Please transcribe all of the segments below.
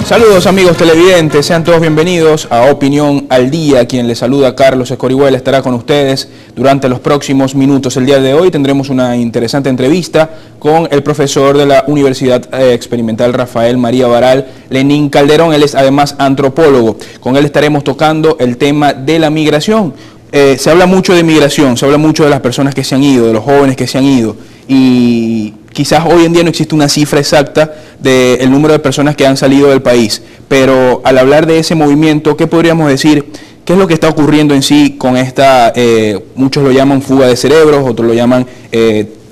Saludos amigos televidentes, sean todos bienvenidos a Opinión al Día. Quien les saluda, Carlos Escorihuela, estará con ustedes durante los próximos minutos. El día de hoy tendremos una interesante entrevista con el profesor de la Universidad Experimental Rafael María Baral, Lenín Calderón. Él es además antropólogo. Con él estaremos tocando el tema de la migración. Se habla mucho de migración, se habla mucho de las personas que se han ido, de los jóvenes que se han ido, y quizás hoy en día no existe una cifra exacta del número de personas que han salido del país, pero al hablar de ese movimiento, ¿qué podríamos decir? ¿Qué es lo que está ocurriendo en sí con esta, muchos lo llaman fuga de cerebros, otros lo llaman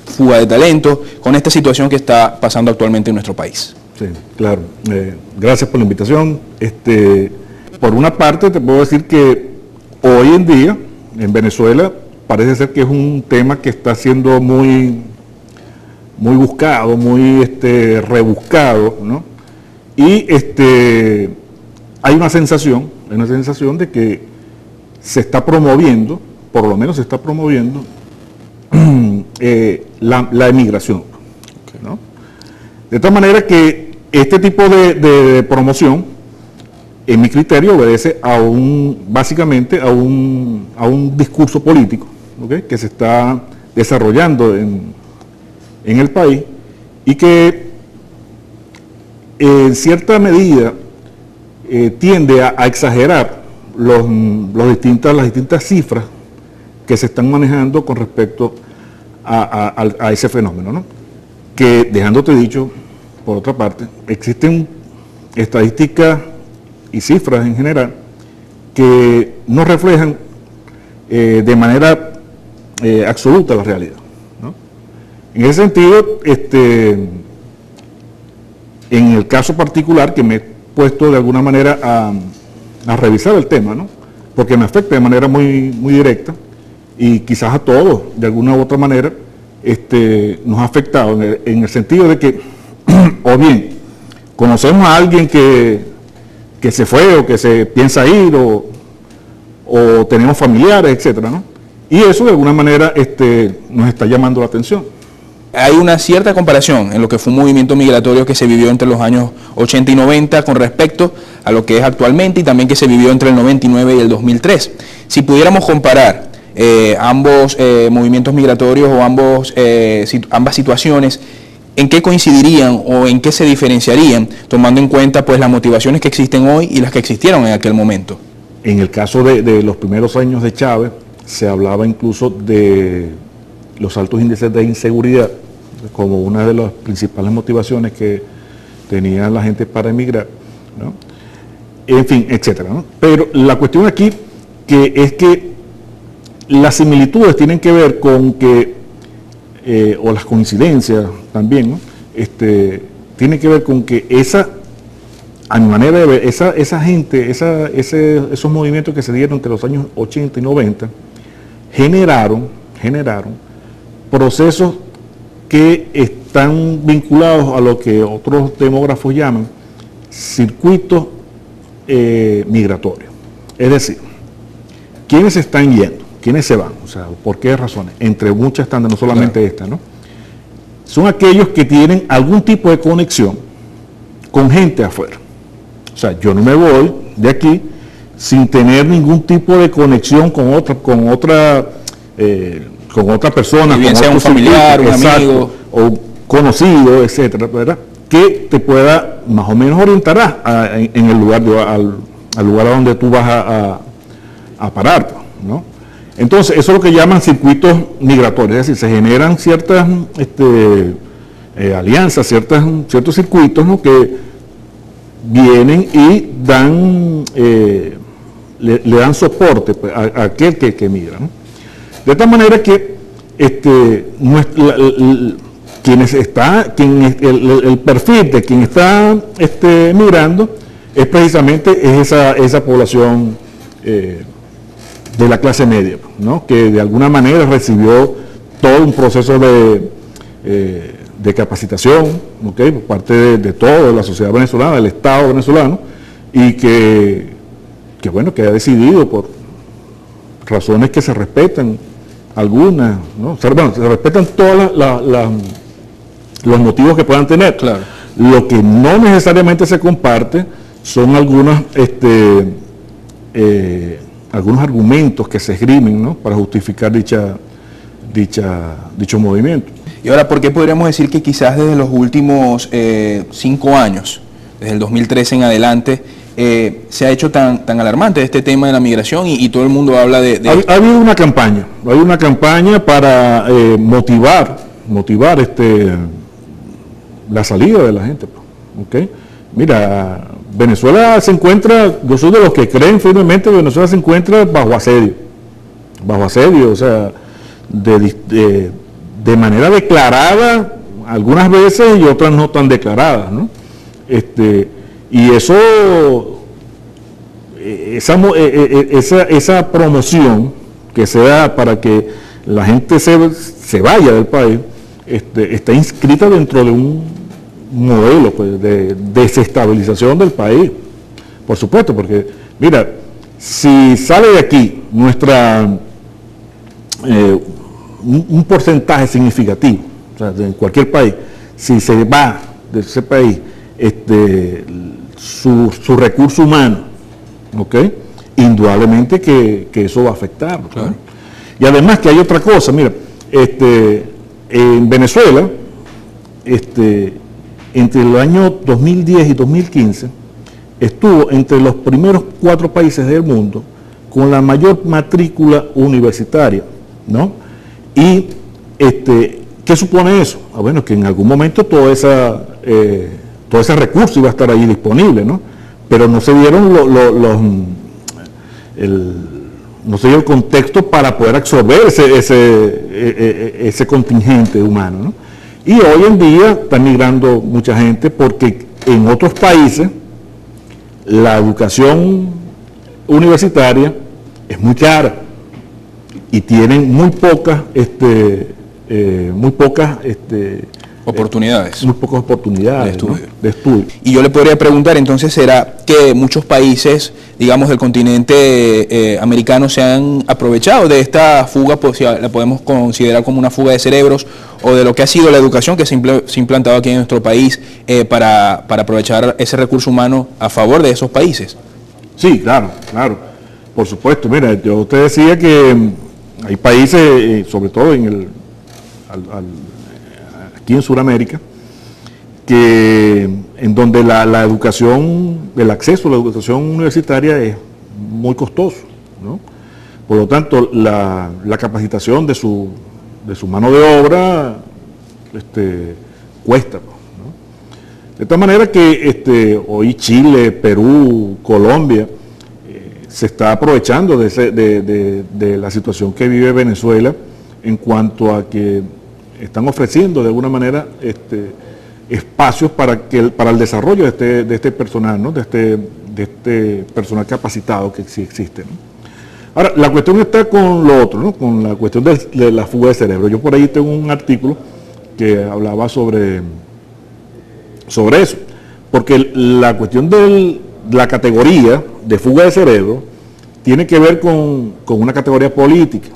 fuga de talento, con esta situación que está pasando actualmente en nuestro país? Sí, claro. Gracias por la invitación. Por una parte te puedo decir que hoy en día en Venezuela parece ser que es un tema que está siendo muy buscado, muy rebuscado, ¿no? Y hay una sensación de que se está promoviendo, por lo menos se está promoviendo la emigración, ¿no? De tal manera que este tipo de promoción, en mi criterio, obedece básicamente a un discurso político, ¿okay?, que se está desarrollando en el país y que en cierta medida tiende a exagerar las distintas cifras que se están manejando con respecto a ese fenómeno, ¿no? Que, dejándote dicho, por otra parte, existen estadísticas y cifras en general que no reflejan de manera absoluta la realidad, ¿no? En ese sentido, en el caso particular que me he puesto de alguna manera a revisar el tema, ¿no?, porque me afecta de manera muy directa y quizás a todos de alguna u otra manera nos ha afectado en el sentido de que o bien conocemos a alguien que se fue o que se piensa ir o tenemos familiares, etcétera, ¿no? Y eso de alguna manera nos está llamando la atención. Hay una cierta comparación en lo que fue un movimiento migratorio que se vivió entre los años 80 y 90 con respecto a lo que es actualmente, y también que se vivió entre el 99 y el 2003. Si pudiéramos comparar ambos movimientos migratorios o ambas situaciones, ¿en qué coincidirían o en qué se diferenciarían, tomando en cuenta pues las motivaciones que existen hoy y las que existieron en aquel momento? En el caso de los primeros años de Chávez, se hablaba incluso de los altos índices de inseguridad como una de las principales motivaciones que tenía la gente para emigrar, ¿no? En fin, etcétera, ¿no? Pero la cuestión aquí es que las similitudes tienen que ver con que o las coincidencias también, ¿no?, tienen que ver con que a mi manera de ver, esa gente, esos movimientos que se dieron entre los años 80 y 90, generaron procesos que están vinculados a lo que otros demógrafos llaman circuitos migratorios. Es decir, ¿quiénes están yendo? ¿Quiénes se van? O sea, ¿por qué razones? Entre muchas tantas, no solamente claro, esta, ¿no? Son aquellos que tienen algún tipo de conexión con gente afuera. O sea, yo no me voy de aquí sin tener ningún tipo de conexión con otra persona, bien sea un familiar, un amigo o conocido, etcétera, ¿verdad?, que te pueda más o menos orientar en el lugar al lugar a donde tú vas a parar, ¿no? Entonces, eso es lo que llaman circuitos migratorios, es decir, se generan ciertas alianzas, ciertos circuitos, ¿no?, que vienen y le dan soporte, pues, a aquel que migra, ¿no? De tal manera que el perfil de quien está migrando es precisamente esa población de la clase media, ¿no?, que de alguna manera recibió todo un proceso de capacitación, ¿okay?, por parte de toda la sociedad venezolana, del Estado venezolano, y que ha decidido, por razones que se respetan, algunas, ¿no? O sea, bueno, se respetan todos los motivos que puedan tener. Claro. Lo que no necesariamente se comparte son algunos argumentos que se esgrimen, ¿no?, para justificar dicho movimiento. Y ahora, ¿por qué podríamos decir que quizás desde los últimos 5 años, desde el 2013 en adelante, se ha hecho tan alarmante este tema de la migración y todo el mundo habla de... Ha habido una campaña para motivar la salida de la gente, ¿okay? Mira, Venezuela se encuentra, yo soy de los que creen firmemente que Venezuela se encuentra bajo asedio, o sea, de manera declarada algunas veces y otras no tan declaradas, ¿no? Y eso, esa promoción que se da para que la gente se vaya del país, está inscrita dentro de un modelo, pues, de desestabilización del país, por supuesto, porque mira, si sale de aquí un porcentaje significativo, o sea, de cualquier país, si se va de ese país su recurso humano, ¿okay?, indudablemente que eso va a afectar, claro. ¿No? Y además que hay otra cosa, mira, en Venezuela, entre el año 2010 y 2015, estuvo entre los primeros 4 países del mundo con la mayor matrícula universitaria, ¿no? Y, ¿qué supone eso? Bueno, que en algún momento todo ese recurso iba a estar ahí disponible, ¿no? Pero no se dieron no se dio el contexto para poder absorber ese contingente humano, ¿no? Y hoy en día está migrando mucha gente porque en otros países la educación universitaria es muy cara y tienen muy pocas oportunidades. Muy pocas oportunidades de estudio. Y yo le podría preguntar, entonces, ¿será que muchos países, digamos, del continente americano se han aprovechado de esta fuga, pues, si la podemos considerar como una fuga de cerebros, o de lo que ha sido la educación que se ha implantado aquí en nuestro país para aprovechar ese recurso humano a favor de esos países? Sí, claro, por supuesto. Mira, yo te decía que hay países, sobre todo aquí en Sudamérica, en donde la educación, el acceso a la educación universitaria es muy costoso, ¿no? Por lo tanto, la capacitación de su mano de obra cuesta, ¿no? De tal manera que hoy Chile, Perú, Colombia se está aprovechando de la situación que vive Venezuela en cuanto a que están ofreciendo de alguna manera espacios para el desarrollo de este personal, ¿no?, de este personal capacitado que sí existe, ¿no? Ahora, la cuestión está con lo otro, ¿no?, con la cuestión de la fuga de cerebro. Yo por ahí tengo un artículo que hablaba sobre eso, porque la cuestión de la categoría de fuga de cerebro tiene que ver con una categoría política.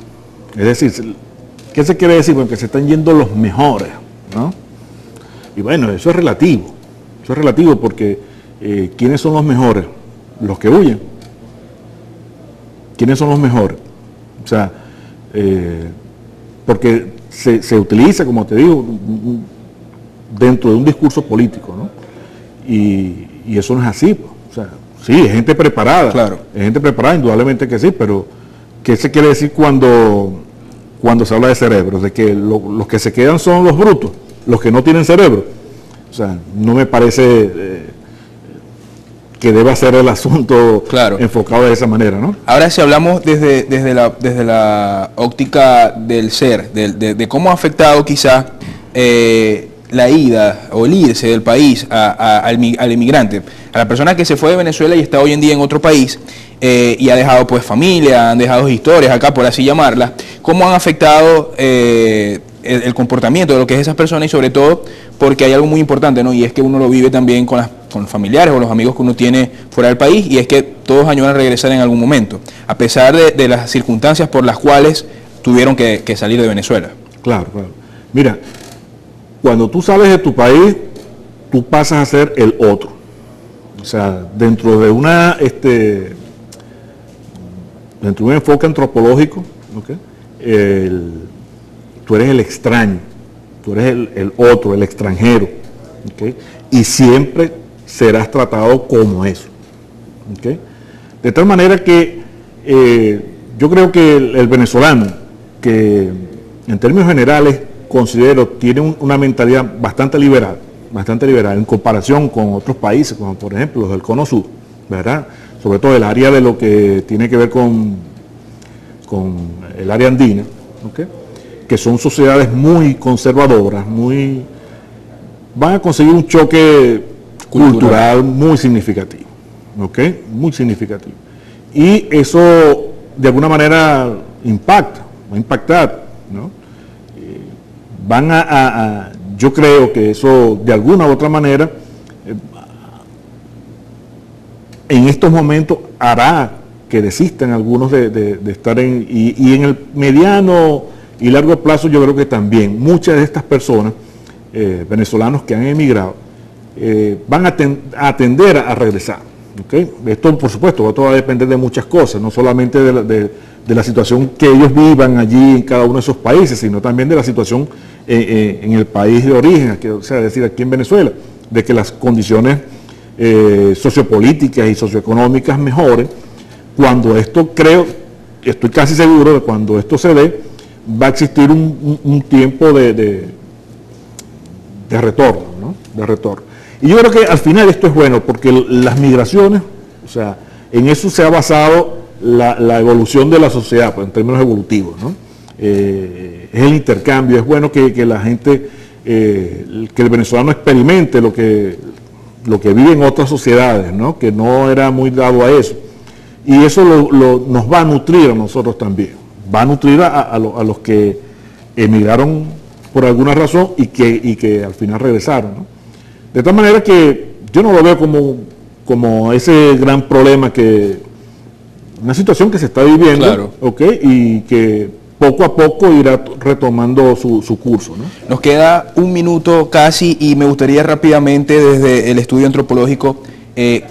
Es decir, ¿qué se quiere decir? Bueno, que se están yendo los mejores, ¿no? Y bueno, eso es relativo porque ¿quiénes son los mejores? Los que huyen. ¿Quiénes son los mejores? O sea, porque se utiliza, como te digo, dentro de un discurso político, ¿no? Y eso no es así, pues. O sea, sí, es gente preparada, claro. Es gente preparada, indudablemente que sí, pero ¿qué se quiere decir cuando se habla de cerebros? De que los que se quedan son los brutos, los que no tienen cerebro. O sea, no me parece que deba ser el asunto, claro, enfocado de esa manera, ¿no? Ahora, si hablamos desde la óptica del ser, de cómo ha afectado quizás la ida o el irse del país al inmigrante, a la persona que se fue de Venezuela y está hoy en día en otro país y ha dejado pues familia, han dejado historias acá, por así llamarlas, ¿cómo han afectado el comportamiento de lo que es esas personas? Y sobre todo porque hay algo muy importante, ¿no? Y es que uno lo vive también con los familiares o los amigos que uno tiene fuera del país, y es que todos añoran regresar en algún momento, a pesar de las circunstancias por las cuales tuvieron que salir de Venezuela. Claro. Mira, cuando tú sales de tu país, tú pasas a ser el otro. O sea, dentro de dentro de un enfoque antropológico, ¿okay? Tú eres el extraño, tú eres el otro, el extranjero, ¿okay? Y siempre serás tratado como eso, ¿okay? De tal manera que yo creo que el venezolano, que en términos generales considero tiene una mentalidad bastante liberal en comparación con otros países, como por ejemplo los del Cono Sur, ¿verdad? Sobre todo el área de lo que tiene que ver con el área andina, ¿okay? Que son sociedades muy conservadoras, van a conseguir un choque cultural muy significativo, ¿okay? Muy significativo. Y eso de alguna manera va a impactar, ¿no? Yo creo que eso de alguna u otra manera en estos momentos hará que desistan algunos de estar y en el mediano y largo plazo yo creo que también muchas de estas personas, venezolanos que han emigrado, van a tender a regresar. ¿Okay? Esto por supuesto va a depender de muchas cosas, no solamente de la situación que ellos vivan allí en cada uno de esos países, sino también de la situación en el país de origen, o sea, es decir, aquí en Venezuela, de que las condiciones sociopolíticas y socioeconómicas mejoren. Cuando estoy casi seguro de cuando esto se dé, va a existir un tiempo de retorno, ¿no? De retorno. Y yo creo que al final esto es bueno, porque las migraciones, o sea, en eso se ha basado la evolución de la sociedad, pues, en términos evolutivos, ¿no? Es el intercambio, es bueno que la gente, que el venezolano experimente lo que vive en otras sociedades, ¿no? Que no era muy dado a eso. Y eso nos va a nutrir a nosotros también, va a nutrir a los que emigraron por alguna razón y que al final regresaron, ¿no? De tal manera que yo no lo veo como ese gran problema, una situación que se está viviendo, claro. ¿Okay? Y que poco a poco irá retomando su curso, ¿no? Nos queda un minuto casi y me gustaría rápidamente desde el estudio antropológico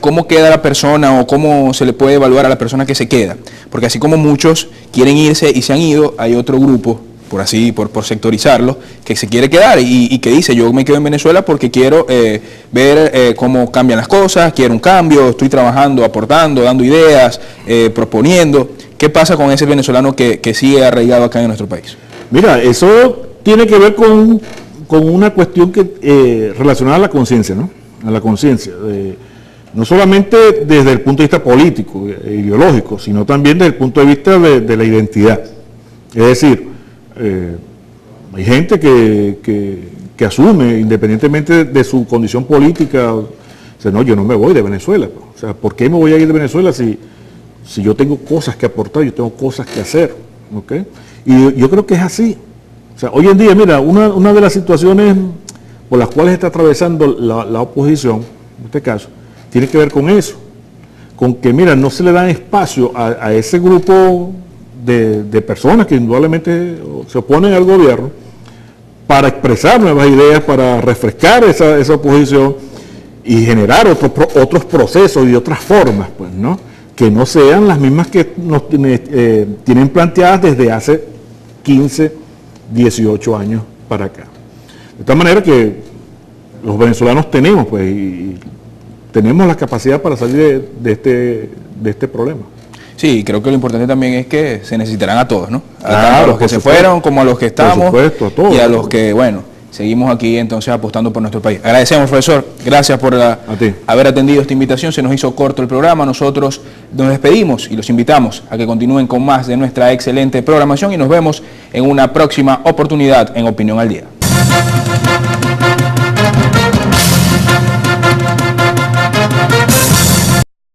cómo queda la persona o cómo se le puede evaluar a la persona que se queda. Porque así como muchos quieren irse y se han ido, hay otro grupo, por sectorizarlo, que se quiere quedar y que dice, yo me quedo en Venezuela porque quiero ver cómo cambian las cosas, quiero un cambio, estoy trabajando, aportando, dando ideas, proponiendo. ¿Qué pasa con ese venezolano que sigue arraigado acá en nuestro país? Mira, eso tiene que ver con una cuestión relacionada a la conciencia, ¿no? A la conciencia. No solamente desde el punto de vista político e ideológico, sino también desde el punto de vista de la identidad. Es decir, hay gente que asume, independientemente de su condición política, dice, no, yo no me voy de Venezuela. O sea, ¿por qué me voy a ir de Venezuela si yo tengo cosas que aportar, yo tengo cosas que hacer? ¿Okay? Y yo creo que es así. O sea, hoy en día, mira, una de las situaciones por las cuales está atravesando la oposición, en este caso, tiene que ver con eso, con que, mira, no se le da espacio a ese grupo de personas que indudablemente se oponen al gobierno para expresar nuevas ideas, para refrescar esa oposición y generar otros procesos y otras formas, pues, ¿no? Que no sean las mismas que nos tienen planteadas desde hace 15, 18 años para acá. De tal manera que los venezolanos tenemos, pues, y tenemos la capacidad para salir de este problema. Sí, creo que lo importante también es que se necesitarán a todos, ¿no? Claro, a los que se fueron como a los que estamos, por supuesto, a todos, y a los que, bueno, seguimos aquí entonces apostando por nuestro país. Agradecemos, profesor, gracias por haber atendido esta invitación. Se nos hizo corto el programa, nosotros nos despedimos y los invitamos a que continúen con más de nuestra excelente programación y nos vemos en una próxima oportunidad en Opinión al Día.